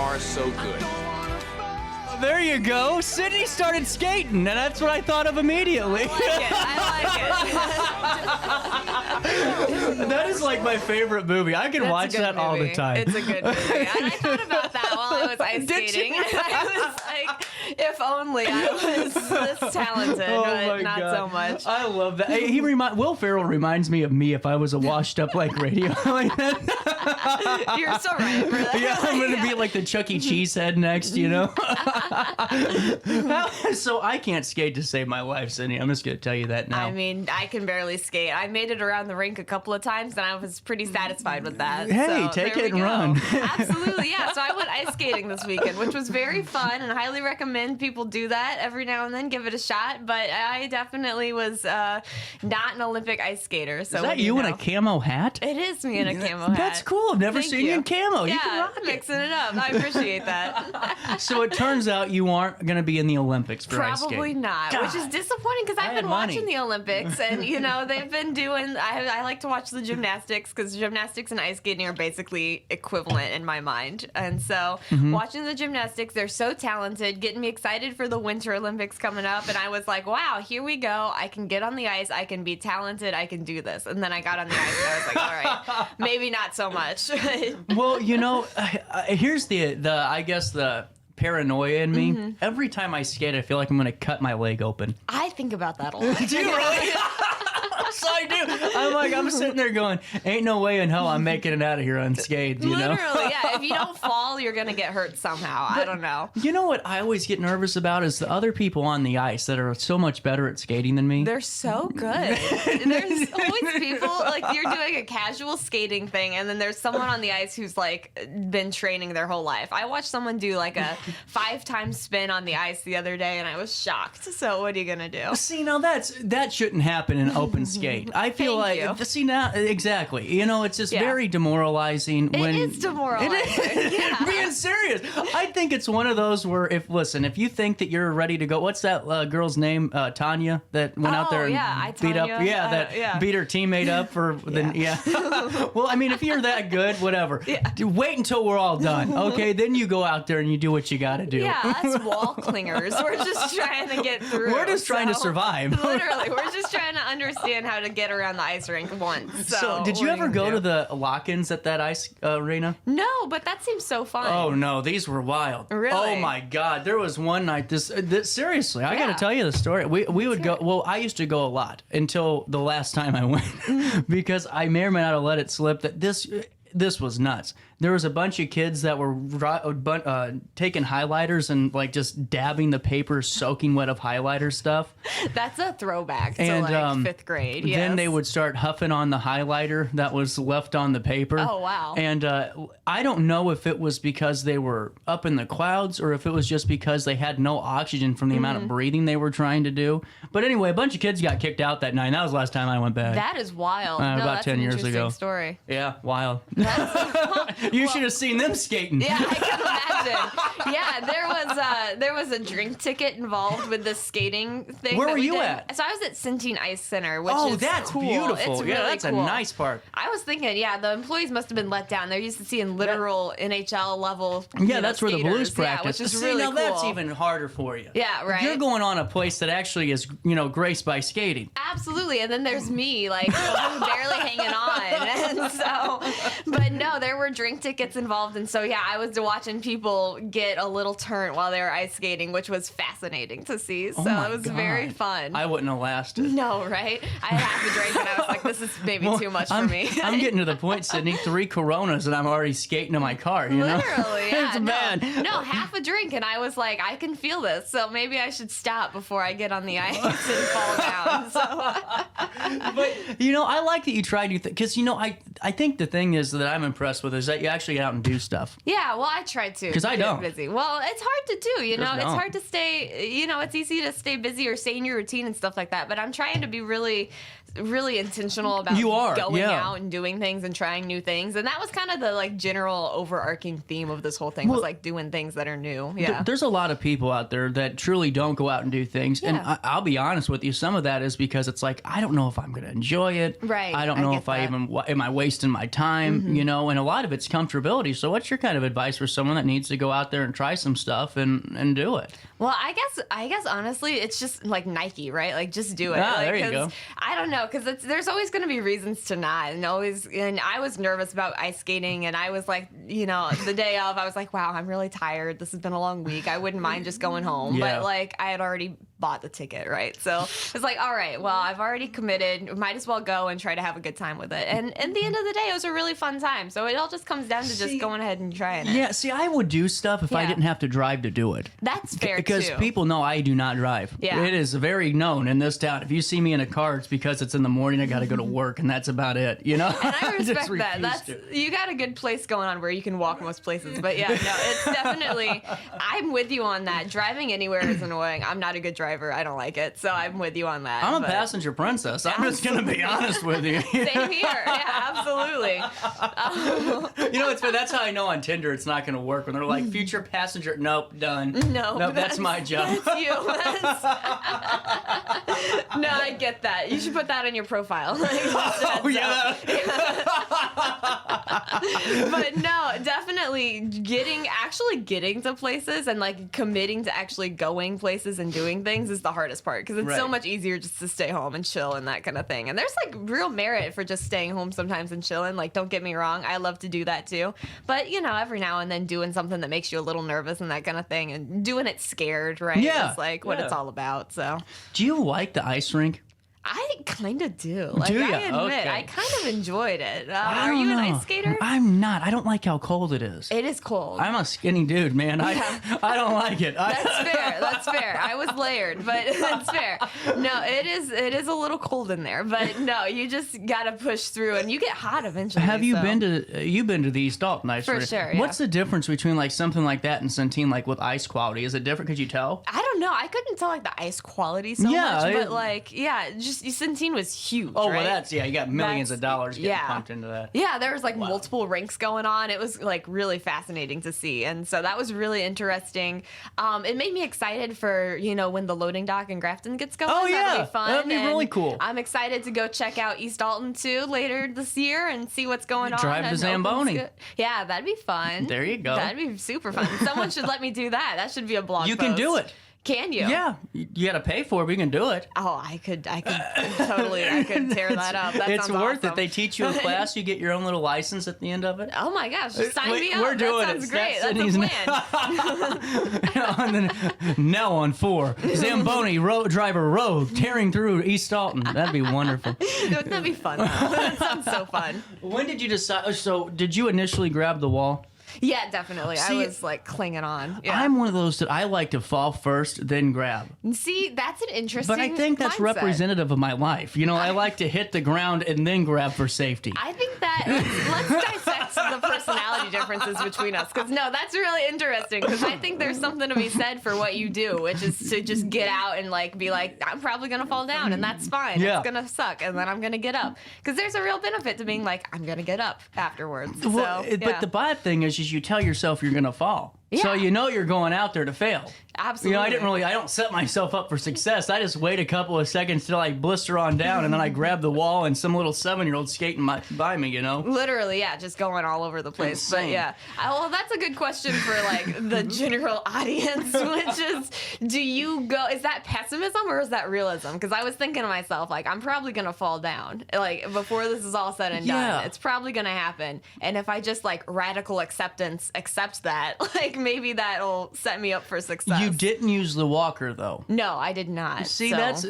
are so good. There you go. Sydney started skating, and that's what I thought of immediately. I like it. That is like my favorite movie. I can watch that all the time. It's a good movie. And I thought about that while I was ice skating. I was like, if only I was this talented, but not so much. I love that. Will Ferrell reminds me of me if I was a washed up like radio like that. You're so right for that. Yeah, I'm gonna be like the Chuck E. Cheese head next, you know. So I can't skate to save my life, Sydney. I'm just gonna tell you that now. I mean, I can barely skate. I made it around the rink a couple of times, and I was pretty satisfied with that. Hey, so, take it and run. Absolutely, yeah. So I went ice skating this weekend, which was very fun, and highly recommend people do that every now and then. Give it a shot. But I definitely was not an Olympic ice skater. So is that you in a camo hat? It is me in a camo hat. That's cool. I've never seen you in camo. Yeah, you can rock mixing it up. I appreciate that. So it turns out you aren't going to be in the Olympics for ice skating. Probably not, God. which is disappointing because I've been watching the Olympics, and you know they've been doing. I like to watch the gymnastics because gymnastics and ice skating are basically equivalent in my mind, and so watching the gymnastics, they're so talented, getting me excited for the Winter Olympics coming up, and I was like, wow, here we go. I can get on the ice. I can be talented. I can do this. And then I got on the ice, and I was like, all right, maybe not so much. Well, you know, here's the I guess the paranoia in me. Every time I skate, I feel like I'm going to cut my leg open. I think about that a lot. Do you really? So I do. I'm sitting there going, ain't no way in hell I'm making it out of here unscathed, you know? Literally, yeah. If you don't fall, you're going to get hurt somehow. I don't know. You know what I always get nervous about is the other people on the ice that are so much better at skating than me. They're so good. There's always people, like you're doing a casual skating thing, and then there's someone on the ice who's like been training their whole life. I watched someone do like a 5-time spin on the ice the other day, and I was shocked. So what are you going to do? See, now that shouldn't happen in open skate. I feel see now exactly. You know, it's just very demoralizing. It is demoralizing. It is. Yeah. Being serious, I think it's one of those where if you think that you're ready to go, what's that girl's name? Tanya that went out there and beat up. Yeah, beat her teammate up for Well, I mean, if you're that good, whatever. Yeah. Wait until we're all done. Okay, then you go out there and you do what you got to do. Yeah, that's wall clingers. We're just trying to get through. We're just trying to survive. Literally, we're just trying to understand how to get around the ice rink once. So did you ever go to the lock-ins at that ice arena? No, but that seems so fun. Oh no, these were wild. Really? Oh my God, there was one night. This seriously, I got to tell you the story. We would go. Well, I used to go a lot until the last time I went because I may or may not have let it slip that this was nuts. There was a bunch of kids that were taking highlighters and like just dabbing the paper soaking wet of highlighter stuff. That's a throwback to like 5th grade. Yes. Then they would start huffing on the highlighter that was left on the paper. Oh, wow. And I don't know if it was because they were up in the clouds or if it was just because they had no oxygen from the amount of breathing they were trying to do. But anyway, a bunch of kids got kicked out that night. And that was the last time I went back. That is wild. About 10 years ago. Story. Yeah, wild. You should have seen them skating. Yeah, I can imagine. Yeah, there was a drink ticket involved with the skating thing. Where were you at? So I was at Centene Ice Center, which is that's cool. beautiful. It's really that's cool. a nice park. I was thinking, the employees must have been let down. They're used to seeing literal NHL level. That's where the Blues practice. Which is really cool. That's even harder for you. Yeah, right. You're going on a place that actually is, graced by skating. Absolutely, and then there's me, like barely hanging on, and so. But no, there were drink tickets involved, and so I was watching people get a little turnt while they were ice skating, which was fascinating to see. So it was very fun. I wouldn't have lasted. No, right? I had half a drink, and I was like, "This is maybe too much for me." I'm getting to the point, Sydney. 3 Coronas, and I'm already skating to my car. You know, literally, it's bad. No, half a drink, and I was like, "I can feel this, so maybe I should stop before I get on the ice and fall down." So. But I like that you try to because I think the thing is that I'm impressed with is that you actually get out and do stuff. Yeah, well, I try to. Because I don't. Busy. Well, it's hard to do, It's hard to stay, it's easy to stay busy or stay in your routine and stuff like that. But I'm trying to be really, really intentional about going out and doing things and trying new things. And that was kind of the, like, general overarching theme of this whole thing was, like, doing things that are new. Yeah. There's a lot of people out there that truly don't go out and do things. Yeah. And I'll be honest with you, some of that is because it's like, I don't know if I'm going to enjoy it. Right. I don't know if am I wasting wasting my time, you know, and a lot of it's comfortability. So what's your kind of advice for someone that needs to go out there and try some stuff and do it? Well, I guess honestly, it's just like Nike, right? Like, just do it. There you go. I don't know, because there's always going to be reasons to not, and I was nervous about ice skating, and I was like, you know, the day of, I was like, wow, I'm really tired. This has been a long week. I wouldn't mind just going home, but like, I had already bought the ticket, right? So it's like, all right, well, I've already committed. Might as well go and try to have a good time with it. And at the end of the day, it was a really fun time. So it all just comes down to just going ahead and trying it. Yeah, see, I would do stuff if I didn't have to drive to do it. That's fair, because people know I do not drive. Yeah. It is very known in this town. If you see me in a car, it's because it's in the morning. I got to go to work, and that's about it. You know. And I respect that. You got a good place going on where you can walk most places. But yeah, no, it's definitely. I'm with you on that. Driving anywhere is annoying. I'm not a good driver. I don't like it. So I'm with you on that. I'm a passenger princess. I'm just going to be honest with you. Same here. Yeah, absolutely. You know, that's how I know on Tinder it's not going to work when they're like future passenger. Nope, done. Nope, that's my job. That's you. No, I get that. You should put that in your profile. Oh yeah. But no, definitely getting to places and like committing to actually going places and doing things is the hardest part, because it's so much easier just to stay home and chill and that kind of thing. And there's like real merit for just staying home sometimes and chilling. Like, don't get me wrong, I love to do that too. But you know, every now and then doing something that makes you a little nervous and that kind of thing, and doing it scared, right? Yeah. It's like what it's all about. So, do you like the ice rink? I kind of do. Like, do I admit, okay. I kind of enjoyed it. Are you an ice skater? I'm not. I don't like how cold it is. It is cold. I'm a skinny dude, man. I don't like it. That's fair. That's fair. I was layered, but that's fair. No, it is a little cold in there, but no, you just gotta push through, and you get hot eventually. Have you been to the East Dalton ice rink? For sure. Yeah. What's the difference between like something like that and Centene, like with ice quality? Is it different? Could you tell? I don't know. I couldn't tell like the ice quality so much, but like just Centene was huge. Oh, right? well, that's you got millions of dollars getting pumped into that. Yeah, there was like multiple rinks going on. It was like really fascinating to see, and so that was really interesting. It made me excited for when the loading dock in Grafton gets going. Oh yeah, that'll be fun. That'd be really cool. I'm excited to go check out East Dalton too later this year and see what's going on. Drive to Zamboni. Yeah, that'd be fun. There you go. That'd be super fun. Someone should let me do that. That should be a blog post. You can do it. Can you? Yeah, you got to pay for it, but you can do it. Oh, I could totally, I could tear that up. It's worth awesome. it. They teach you a class, you get your own little license at the end of it. Oh my gosh, sign me up. We're doing that sounds great. That's a plan. Now on 4, Zamboni driver road tearing through East Dalton. That'd be wonderful. That'd be fun. That sounds so fun. When did you decide? So, did you initially grab the wall? Yeah, definitely. I was like clinging on. Yeah. I'm one of those that I like to fall first, then grab. See, that's an interesting But I think that's mindset. Representative of my life. I like to hit the ground and then grab for safety. I think that let's dissect the personality differences between us, because no, that's really interesting, because I think there's something to be said for what you do, which is to just get out and like be like, I'm probably gonna fall down and that's fine. Yeah. It's gonna suck and then I'm gonna get up, because there's a real benefit to being like, I'm gonna get up afterwards. Well, but the bad thing is you tell yourself you're gonna fall. Yeah. So you're going out there to fail. Absolutely. I don't set myself up for success. I just wait a couple of seconds till I blister on down, and then I grab the wall and some little 7-year-old skating by me, Literally, yeah, just going all over the place. Insane. But yeah, well, that's a good question for like the general audience, which is, is that pessimism or is that realism? Because I was thinking to myself, like, I'm probably going to fall down. Like, before this is all said and done, it's probably going to happen. And if I just like radical accept that, like, maybe that'll set me up for success. You didn't use the walker, though. No, I did not. See, that's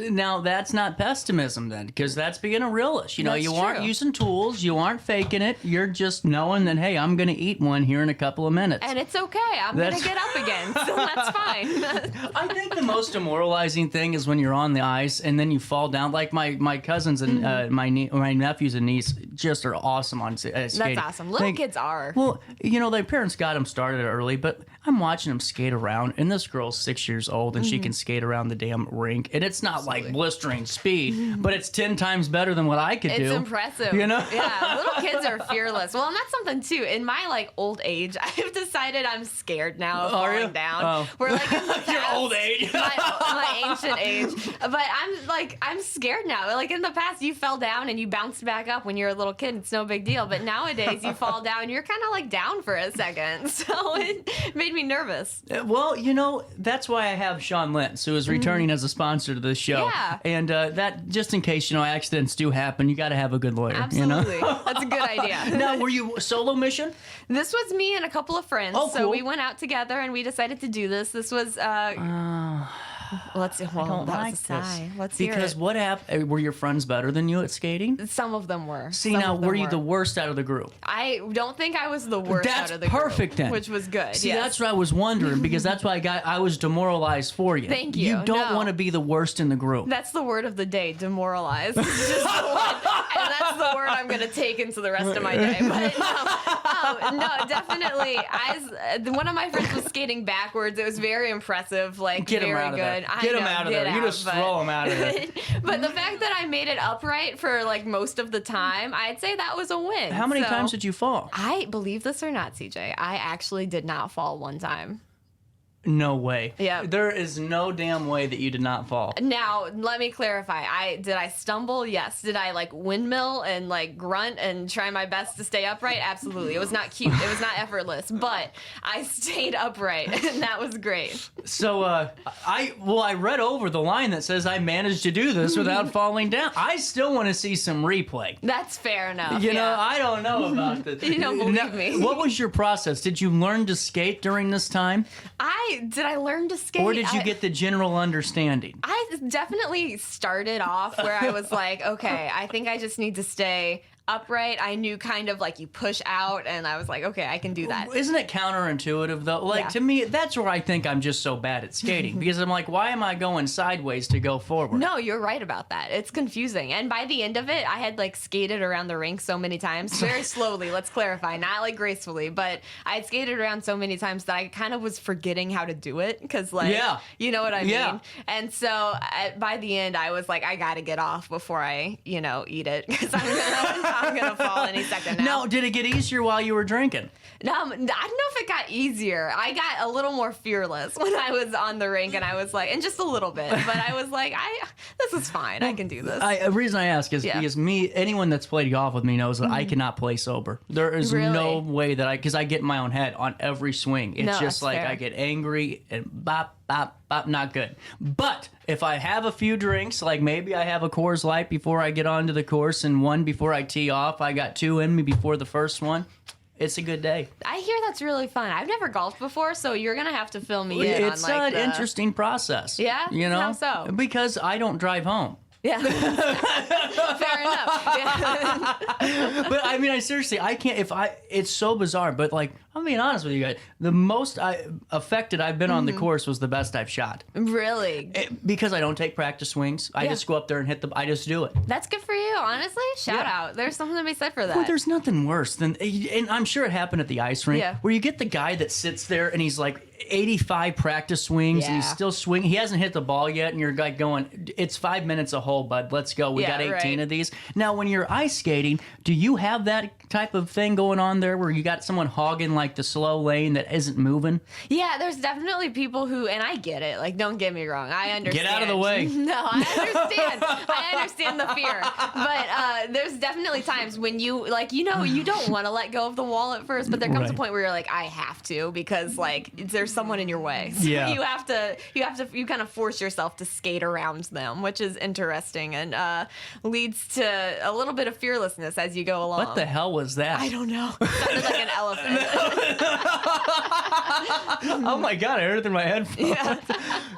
not pessimism then, because that's being a realist. You aren't using tools, you aren't faking it. You're just knowing that, hey, I'm going to eat one here in a couple of minutes, and it's okay. I'm going to get up again, so that's fine. I think the most demoralizing thing is when you're on the ice and then you fall down. Like my cousins and my nephews and niece just are awesome on skating. That's awesome. Little kids are. Well, their parents got them started early, but I'm watching them skate around, and this girl's 6 years old, and she can skate around the damn rink, and it's not like blistering speed, but it's 10 times better than what I could do. It's impressive. Yeah, little kids are fearless. Well, and that's something too. In my like old age, I've decided I'm scared now of falling down. Oh. We're like in the past, your old age, my ancient age. But I'm scared now. Like in the past, you fell down and you bounced back up when you're a little little kid, it's no big deal. But nowadays, you fall down, you're kind of like down for a second. So it made me nervous. Well, that's why I have Sean Lentz, who is returning as a sponsor to this show. Yeah. And that, just in case, accidents do happen, you got to have a good lawyer. Absolutely. That's a good idea. Now, were you solo mission? This was me and a couple of friends. Oh, cool. So we went out together and we decided to do this. This was... Let's see. Well, I don't that like was a sigh. this. Let's hear Because it. what happened? Were your friends better than you at skating? Some of them were. See, Some now, of them were you the worst out of the group? I don't think I was the worst That's out of the perfect group, then. which was good. See, yes. that's what I was wondering, because that's why I was demoralized for you. Thank you. You don't No. want to be the worst in the group. That's the word of the day, demoralized. It's just the one, and that's the word I'm going to take into the rest of my day. But no, definitely. One of my friends was skating backwards. It was very impressive, like Get him very out of good. there. Get him out of there. You just throw him out of there. But the fact that I made it upright for like most of the time, I'd say that was a win. How many times did you fall? I believe this or not, CJ, I actually did not fall one time. No way. Yeah. There is no damn way that you did not fall. Now, let me clarify. Did I stumble? Yes. Did I like windmill and like grunt and try my best to stay upright? Absolutely. It was not cute. It was not effortless, but I stayed upright and that was great. So I read over the line that says I managed to do this without falling down. I still want to see some replay. That's fair enough. You know, I don't know about this. You don't believe me. What was your process? Did you learn to skate during this time? Did I learn to skate? Or did you get the general understanding? I definitely started off where I was like, okay, I think I just need to stay upright. I knew kind of like you push out, and I was like, okay, I can do that. Isn't it counterintuitive though? Like, Yeah. to me, that's where I think I'm just so bad at skating, because I'm like, why am I going sideways to go forward? No, you're right about that. It's confusing. And by the end of it, I had like skated around the rink so many times, very slowly, let's clarify, not like gracefully, but I had skated around so many times that I kind of was forgetting how to do it, because like, you know what I mean? And so by the end, I was like, I gotta get off before I, eat it, because I'm gonna fall any second now. No, did it get easier while you were drinking? No, I don't know if it got easier. I got a little more fearless when I was on the rink, and I was like, and just a little bit, but I was like, this is fine. I can do this. The reason I ask is because anyone that's played golf with me knows that I cannot play sober. There is no way that because I get in my own head on every swing. It's just like fair. I get angry and bop, bop, bop, not good. But if I have a few drinks, like maybe I have a Coors Light before I get onto the course and one before I tee off, I got two in me before the first one, it's a good day. I hear that's really fun. I've never golfed before, so you're going to have to fill me in it's on like an interesting process. Yeah? How so? Because I don't drive home. Yeah. Fair enough. Yeah. But I mean, I can't, it's so bizarre, but like, I'm being honest with you guys, the most affected I've been on the course was the best I've shot. Really? Because I don't take practice swings. I just go up there and I just do it. That's good for you, honestly. Shout out. There's something to be said for that. Well, there's nothing worse than, and I'm sure it happened at the ice rink, where you get the guy that sits there and he's like 85 practice swings and he's still swinging. He hasn't hit the ball yet, and you're like going, it's 5 minutes a hole, bud. Let's go. We got 18 of these. Now, when you're ice skating, do you have that type of thing going on there where you got someone hogging like the slow lane that isn't moving? Yeah, there's definitely people who, and I get it. Like, don't get me wrong. I understand. Get out of the way. No, I understand. I understand the fear. But there's definitely times when you, like, you don't want to let go of the wall at first, but there comes a point where you're like, I have to, because like there's someone in your way. So you have to kind of force yourself to skate around them, which is interesting and leads to a little bit of fearlessness as you go along. What the hell was that? I don't know. It sounded like an elephant. Oh my God, I heard it in my headphones. Yeah.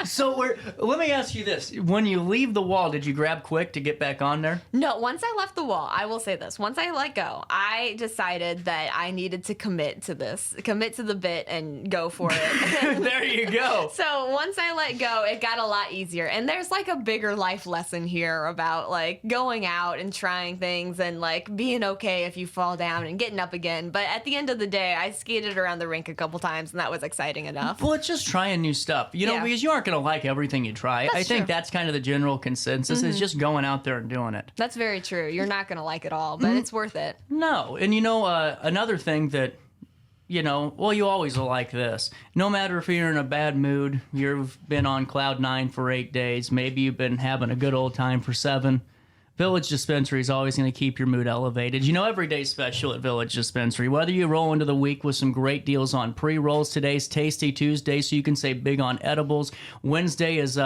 So let me ask you this. When you leave the wall, did you grab quick to get back on there? No, once I left the wall, I will say this. Once I let go, I decided that I needed to commit to this, commit to the bit and go for it. There you go. So once I let go, it got a lot easier. And there's like a bigger life lesson here about like going out and trying things and like being okay if you fall down and getting up again. But at the end of the day, I skated around the rink a couple times and that was exciting enough. Well, it's just trying new stuff, because you aren't going to like everything you try. I think that's kind of the general consensus is just going out there and doing it. That's very true. You're not going to like it all, but it's worth it. No. And another thing that, you always will like this. No matter if you're in a bad mood, you've been on cloud 9 for 8 days, maybe you've been having a good old time for 7. Village Dispensary is always going to keep your mood elevated. You know, every day's special at Village Dispensary. Whether you roll into the week with some great deals on pre-rolls, today's Tasty Tuesday, so you can save big on edibles. Wednesday is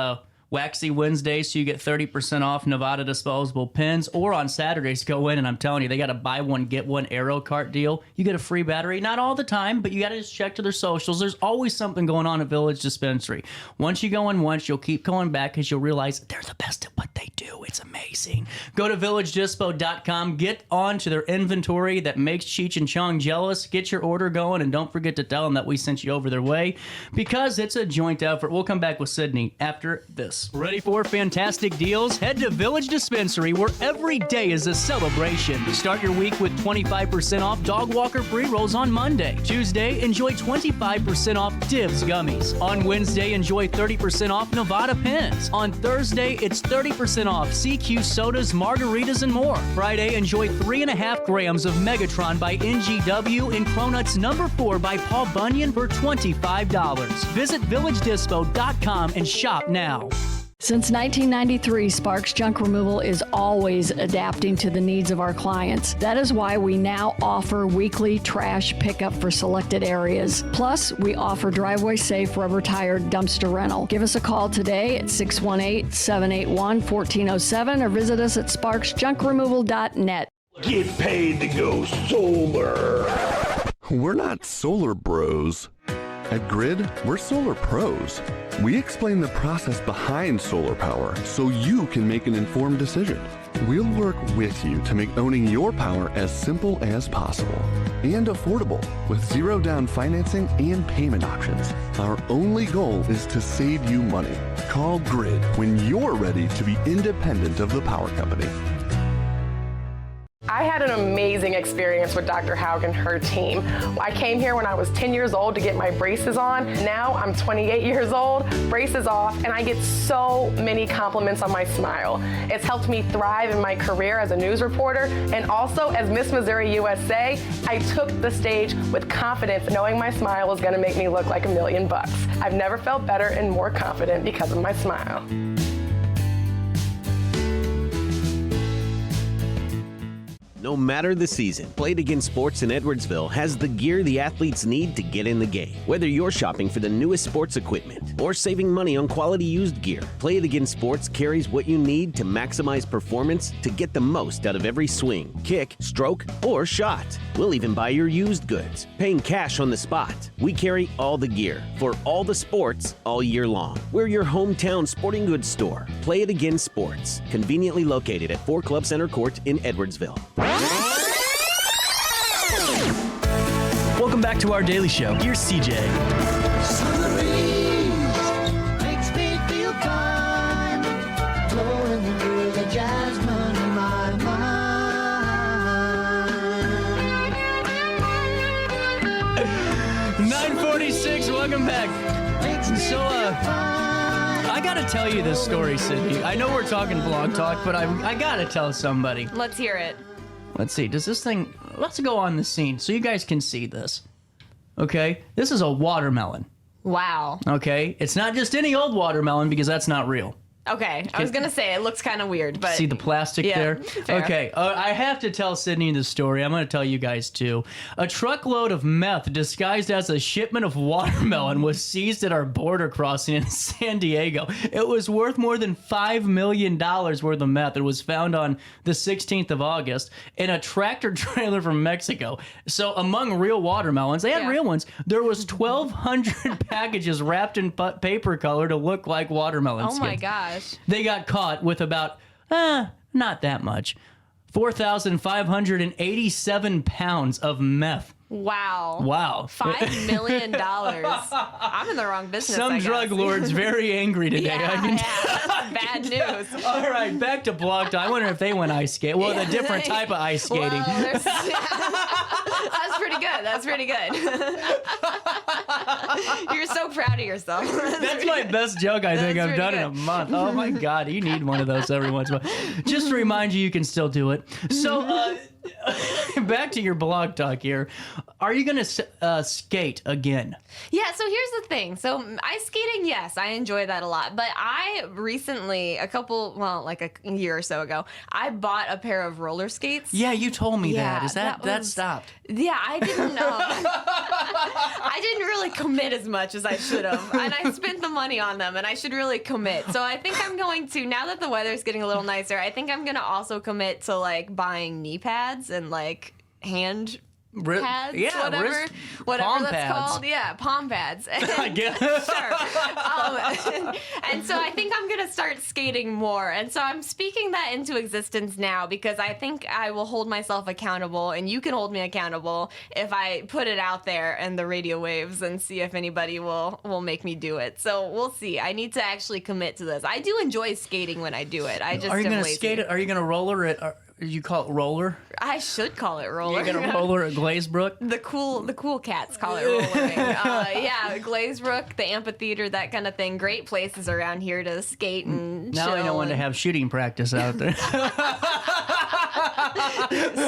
Waxy Wednesday, so you get 30% off Nevada disposable pens. Or on Saturdays, go in and I'm telling you, they got a buy one, get one Aero Cart deal. You get a free battery. Not all the time, but you got to just check to their socials. There's always something going on at Village Dispensary. Once you go in once, you'll keep going back because you'll realize they're the best at what they do. It's amazing. Go to villagedispo.com. Get on to their inventory that makes Cheech and Chong jealous. Get your order going, and don't forget to tell them that we sent you over their way because it's a joint effort. We'll come back with Sydney after this. Ready for fantastic deals? Head to Village Dispensary, where every day is a celebration. Start your week with 25% off Dog Walker pre-rolls on Monday. Tuesday, enjoy 25% off Divs gummies. On Wednesday, enjoy 30% off Nevada pens. On Thursday, it's 30% off CQ sodas, margaritas, and more. Friday, enjoy 3.5 grams of Megatron by NGW and Cronuts number 4 by Paul Bunyan for $25. Visit villagedispo.com and shop now. Since 1993, Sparks Junk Removal is always adapting to the needs of our clients. That is why we now offer weekly trash pickup for selected areas. Plus, we offer driveway-safe rubber-tired dumpster rental. Give us a call today at 618-781-1407 or visit us at sparksjunkremoval.net. Get paid to go solar. We're not solar bros. At Grid, we're solar pros. We explain the process behind solar power so you can make an informed decision. We'll work with you to make owning your power as simple as possible and affordable with zero down financing and payment options. Our only goal is to save you money. Call Grid when you're ready to be independent of the power company. I had an amazing experience with Dr. Haug and her team. I came here when I was 10 years old to get my braces on. Now I'm 28 years old, braces off, and I get so many compliments on my smile. It's helped me thrive in my career as a news reporter, and also as Miss Missouri USA, I took the stage with confidence, knowing my smile was gonna make me look like $1 million. I've never felt better and more confident because of my smile. No matter the season, Play It Again Sports in Edwardsville has the gear the athletes need to get in the game. Whether you're shopping for the newest sports equipment or saving money on quality used gear, Play It Again Sports carries what you need to maximize performance to get the most out of every swing, kick, stroke, or shot. We'll even buy your used goods, paying cash on the spot. We carry all the gear for all the sports all year long. We're your hometown sporting goods store. Play It Again Sports, conveniently located at 4 Club Center Court in Edwardsville. Welcome back to our daily show. Here's CJ. Summer breeze makes me feel fine, blowing through the jasmine in my mind. 9:46. Welcome back. So, I gotta tell you this story, Sydney. I know we're talking blog talk, but I gotta tell somebody. Let's hear it. Let's see. Does this thing... Let's go on the scene so you guys can see this. Okay? This is a watermelon. Wow. Okay? It's not just any old watermelon because that's not real. Okay, I was gonna say it looks kind of weird, but see the plastic there? Fair. Okay, I have to tell Sydney the story. I'm going to tell you guys too. A truckload of meth disguised as a shipment of watermelon was seized at our border crossing in San Diego. It was worth more than $5 million worth of meth. It was found on the 16th of August in a tractor trailer from Mexico. So among real watermelons, they had real ones. There was 1,200 packages wrapped in paper color to look like watermelon skins. Oh my gosh. They got caught with about, not that much, 4,587 pounds of meth. Wow. $5 million. I'm in the wrong business. Some drug lord's very angry today. That's bad news. All right, back to Blog Talk. I wonder if they went ice skating. Well, the different type of ice skating. Well, that's pretty good. That's pretty good. You're so proud of yourself. That's my best joke I think I've done in a month. Oh my God, you need one of those every once in a while. Just to remind you, you can still do it. So, Back to your blog talk here. Are you going to skate again? Yeah, so here's the thing. So ice skating, yes, I enjoy that a lot. But I recently, like a year or so ago, I bought a pair of roller skates. Yeah, you told me Yeah, that. Is that stopped? Yeah, I didn't know. I didn't really commit as much as I should have. And I spent the money on them, and I should really commit. So I think I'm going to, now that the weather's getting a little nicer, I think I'm going to also commit to like buying knee pads and like hand pads, whatever palm that's pads. called. Yeah, palm pads. I guess. Sure. And so I think I'm going to start skating more. And so I'm speaking that into existence now because I think I will hold myself accountable, and you can hold me accountable if I put it out there in the radio waves and see if anybody will make me do it. So we'll see. I need to actually commit to this. I do enjoy skating when I do it. I just Are you am going to lazy. skate it? Are you going to roller it? You call it roller? I should call it roller. You're going to roller at Glazebrook? The cool cats call it rollering. Yeah, Glazebrook, the amphitheater, that kind of thing. Great places around here to skate and Now chill. I know when to have shooting practice out there.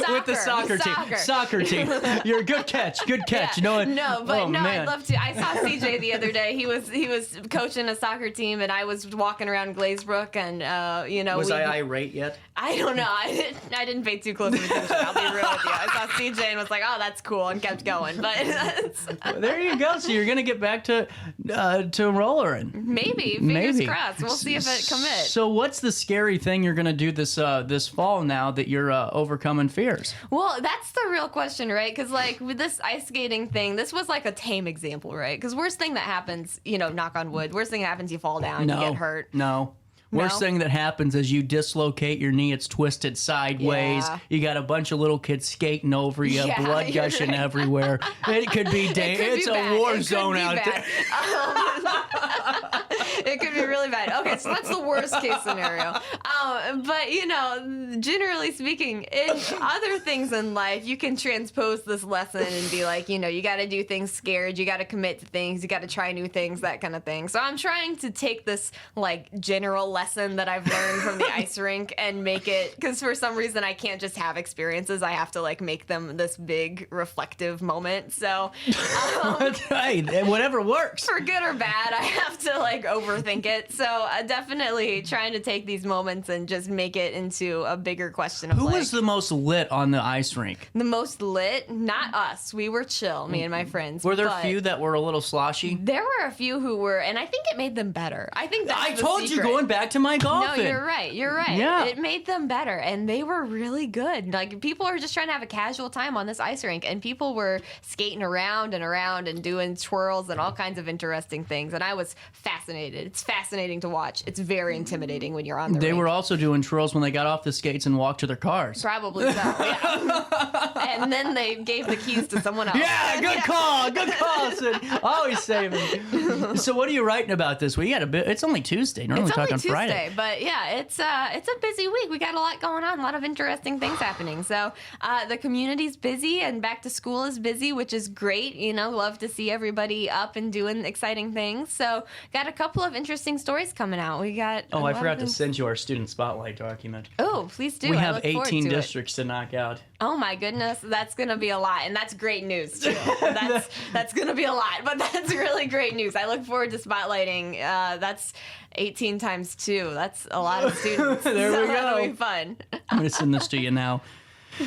With the soccer team. Soccer team. You're a good catch. Good catch. Yeah. You know No, but man. I'd love to. I saw CJ the other day. He was coaching a soccer team, and I was walking around Glazebrook, and Was I irate yet? I don't know. I didn't pay too close attention. I'll be real with you. I saw CJ and was like, "Oh, that's cool," and kept going. But Well, there you go. So you're gonna get back to rollering. maybe, fingers crossed. We'll see if it commits. So what's the scary thing you're gonna do this fall now that you're overcoming fears? Well, that's the real question, right? Because like with this ice skating thing, this was like a tame example, right? Because worst thing that happens, knock on wood, worst thing that happens, you fall down, you get hurt. No. Worst thing that happens is you dislocate your knee. It's twisted sideways. Yeah. You got a bunch of little kids skating over you, Yeah, blood you're gushing right. everywhere. It could be it's a war zone out there. It could be really bad. Okay, so that's the worst case scenario. But generally speaking, in other things in life, you can transpose this lesson and be like, you got to do things scared. You got to commit to things. You got to try new things, that kind of thing. So I'm trying to take this like general lesson that I've learned from the ice rink and make it, because for some reason I can't just have experiences. I have to like make them this big reflective moment. So Hey, whatever works. for good or bad, I have to like overthink it. So definitely trying to take these moments and just make it into a bigger question of Who like, was the most lit on the ice rink? the most lit? Not us. We were chill, me and my friends. Were there a but few that were a little sloshy? There were a few who were, and I think it made them better. I think that's I the told you secret. going back to my No, golfing. you're right. You're right. Yeah. It made them better, and they were really good. Like, people are just trying to have a casual time on this ice rink, and people were skating around and doing twirls and all kinds of interesting things, and I was fascinated. It's fascinating to watch. It's very intimidating when you're on the They rink. were also doing twirls when they got off the skates and walked to their cars. Probably so, yeah. And then they gave the keys to someone else. Yeah, good call. Good call, Sid. Always saving. So what are you writing about this week? You got a bit. It's only Tuesday. Normally It's talk only on Tuesday, Friday. but yeah, it's a busy week. We got a lot going on, a lot of interesting things happening. So the community's busy, and back to school is busy, which is great. Love to see everybody up and doing exciting things. So got a couple of interesting stories coming out. We got. Oh, I forgot to send you our student spotlight document. Oh, please do. We I have look forward 18 to it. districts to knock out. Oh my goodness, that's gonna be a lot, and that's great news too. That's gonna be a lot, but that's really great news. I look forward to spotlighting. That's 18 times 2. That's a lot of students. There so we go. That'll be fun. I'm going to send this to you now.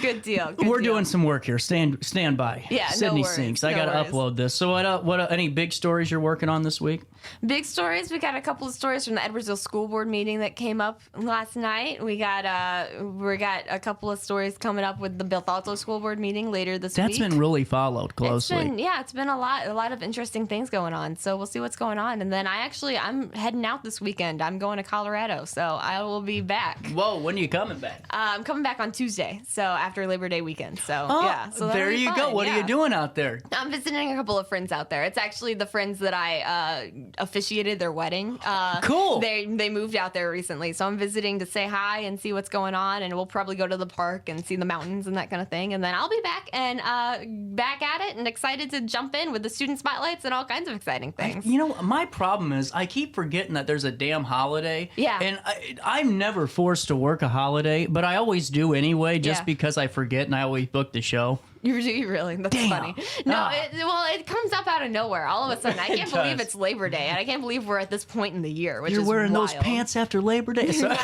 Good deal. We're doing some work here. Stand by. Yeah, no Sydney worries, Sinks. I no got to worries. upload this. So what any big stories you're working on this week? Big stories. We got a couple of stories from the Edwardsville School Board meeting that came up last night. We got a couple of stories coming up with the Bethalto School Board meeting later this week. That's been really followed closely. It's been a lot of interesting things going on. So we'll see what's going on. And then I'm heading out this weekend. I'm going to Colorado, so I will be back. Whoa, when are you coming back? I'm coming back on Tuesday, so after Labor Day weekend. So so that'll there be you fun. go. What are Yeah. you doing out there? I'm visiting a couple of friends out there. It's actually the friends that I officiated their wedding. Cool. They moved out there recently, so I'm visiting to say hi and see what's going on, and we'll probably go to the park and see the mountains and that kind of thing. And then I'll be back and back at it and excited to jump in with the student spotlights and all kinds of exciting things. My problem is I keep forgetting that there's a damn holiday. Yeah. And I'm never forced to work a holiday, but I always do anyway, just Yeah. because I forget and I always book the show. You really? That's Damn. funny. No, it comes up out of nowhere. All of a sudden, I can't believe it's Labor Day, and I can't believe we're at this point in the year, which You're is wearing wild. those pants after Labor Day? Exactly.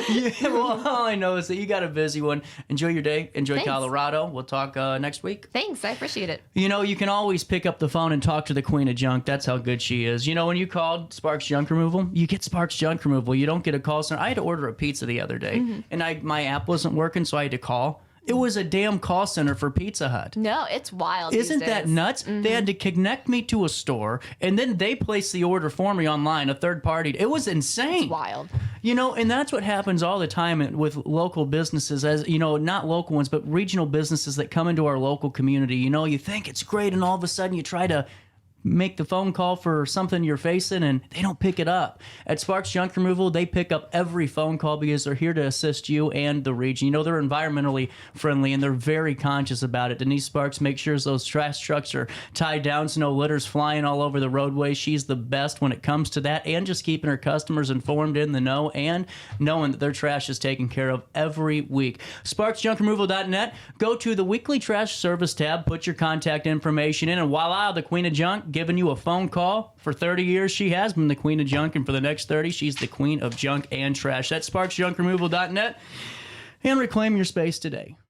Yeah, well, all I know is that you got a busy one. Enjoy your day. Enjoy Thanks. Colorado. We'll talk next week. Thanks, I appreciate it. You know, you can always pick up the phone and talk to the Queen of Junk. That's how good she is. You know, when you called Sparks Junk Removal, you get Sparks Junk Removal. You don't get a call center. I had to order a pizza the other day, and my app wasn't working, so I had to call. It was a damn call center for Pizza Hut. No, it's wild. Isn't these that days. nuts? They had to connect me to a store, and then they placed the order for me online, a third party. It was insane. It's wild. You know, and that's what happens all the time with local businesses, as you know, not local ones, but regional businesses that come into our local community. You know, you think it's great, and all of a sudden you try to make the phone call for something you're facing and they don't pick it up. At Sparks Junk Removal, they pick up every phone call because they're here to assist you and the region. You know, they're environmentally friendly and they're very conscious about it. Denise Sparks makes sure those trash trucks are tied down so no litter's flying all over the roadway. She's the best when it comes to that, and just keeping her customers informed in the know and knowing that their trash is taken care of every week. SparksJunkRemoval.net. Go to the weekly trash service tab, put your contact information in, and voila, the Queen of Junk giving you a phone call. For 30 years, she has been the Queen of Junk, and for the next 30, she's the Queen of Junk and Trash. That's SparksJunkRemoval.net. And reclaim your space today.